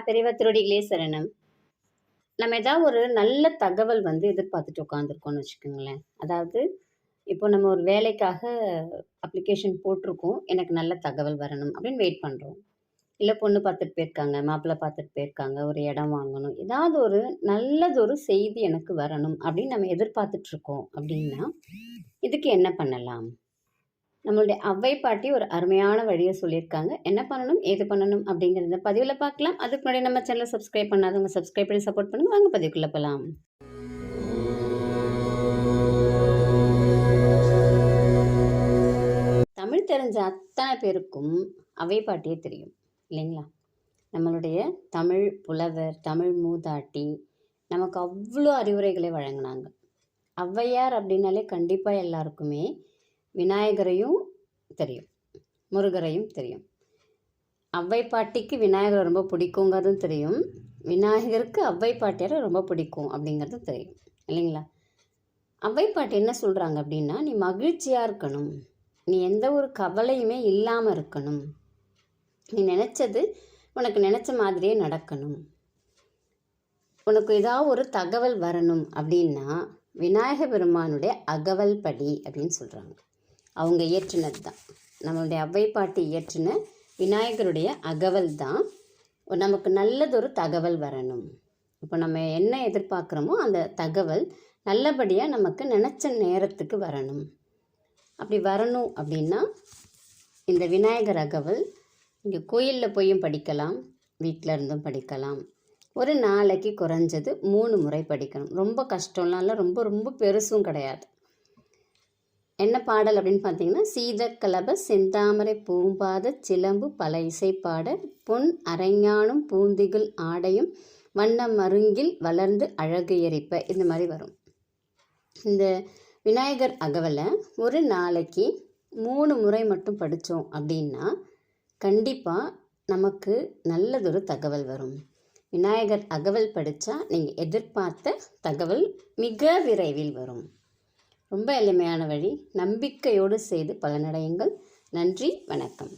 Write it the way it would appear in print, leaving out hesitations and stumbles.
பெரியவா திருவடிகளே சரணம். நம்ம ஏதாவது ஒரு நல்ல தகவல் எதிர்பார்த்துட்டு உட்காந்துருக்கோம்னு வச்சுக்கோங்களேன். அதாவது இப்போ நம்ம ஒரு வேலைக்காக அப்ளிகேஷன் போட்டிருக்கோம். எனக்கு நல்ல தகவல் வரணும் அப்படின்னு வெயிட் பண்ணுறோம். இல்ல பொண்ணு பார்த்துட்டு போயிருக்காங்க, மாப்பிள்ளை பார்த்துட்டு போயிருக்காங்க, ஒரு இடம் வாங்கணும். ஏதாவது ஒரு நல்லதொரு செய்தி எனக்கு வரணும் அப்படின்னு நம்ம எதிர்பார்த்துட்டு இருக்கோம் அப்படின்னா, இதுக்கு என்ன பண்ணலாம்? நம்மளுடைய அவ்வை பாட்டி ஒரு அருமையான வழியை சொல்லியிருக்காங்க. என்ன பண்ணணும், ஏது பண்ணணும் அப்படிங்கிற இந்த பதிவில் பார்க்கலாம். அதுக்கு முன்னாடி நம்ம சேனலை சப்ஸ்கிரைப் பண்ணாதவங்க சப்ஸ்கிரைப் பண்ணி சப்போர்ட் பண்ணுங்க. வாங்க பதிவுக்குள்ள போகலாம். தமிழ் தெரிஞ்ச அத்தனை பேருக்கும் அவ்வை பாட்டியே தெரியும் இல்லைங்களா? நம்மளுடைய தமிழ் புலவர், தமிழ் மூதாட்டி நமக்கு அவ்வளோ அறிவுரைகளை வழங்கினாங்க. ஔவையார் அப்படின்னாலே கண்டிப்பாக எல்லாருக்குமே விநாயகரையும் தெரியும், முருகரையும் தெரியும். ஔவை பாட்டிக்கு விநாயகரை ரொம்ப பிடிக்குங்கிறதும் தெரியும், விநாயகருக்கு ஔவை பாட்டியாரை ரொம்ப பிடிக்கும் அப்படிங்கிறதும் தெரியும் இல்லைங்களா? ஔவை பாட்டி என்ன சொல்கிறாங்க அப்படின்னா, நீ மகிழ்ச்சியாக இருக்கணும், நீ எந்த ஒரு கவலையுமே இல்லாமல் இருக்கணும், நீ நினச்சது உனக்கு நினச்ச மாதிரியே நடக்கணும், உனக்கு ஏதாவது ஒரு தகவல் வரணும் அப்படின்னா விநாயக பெருமானுடைய அகவல் படி அப்படின்னு சொல்கிறாங்க. அவங்க இயற்றினது தான், நம்மளுடைய ஔவை பாட்டி இயற்றின விநாயகருடைய அகவல் தான் நமக்கு நல்லதொரு தகவல் வரணும். இப்போ நம்ம என்ன எதிர்பார்க்குறோமோ அந்த தகவல் நல்லபடியாக நமக்கு நினச்ச நேரத்துக்கு வரணும். அப்படி வரணும் அப்படின்னா இந்த விநாயகர் அகவல் இங்கே கோயிலில் போயும் படிக்கலாம், வீட்டில் இருந்தும் படிக்கலாம். ஒரு நாளைக்கு குறைஞ்சது 3 முறை படிக்கணும். ரொம்ப கஷ்டம்லாம் இல்லை, ரொம்ப ரொம்ப பெருசும் கிடையாது. என்ன பாடல் அப்படின்னு பார்த்தீங்கன்னா, சீதக்கலப செந்தாமரை பூம்பாத சிலம்பு பல இசைப்பாட பொன் அரைஞானும் பூந்திகுல் ஆடையும் வண்ண மருங்கில் வளர்ந்து அழகு எரிப்ப, இந்த மாதிரி வரும். இந்த விநாயகர் அகவலை ஒரு நாளைக்கு 3 முறை மட்டும் படித்தோம் அப்படின்னா கண்டிப்பாக நமக்கு நல்லதொரு தகவல் வரும். விநாயகர் அகவல் படித்தா நீங்கள் எதிர்பார்த்த தகவல் மிக விரைவில் வரும். ரொம்ப எளிமையான வழி, நம்பிக்கையோடு செய்து பலனடையுங்கள். நன்றி, வணக்கம்.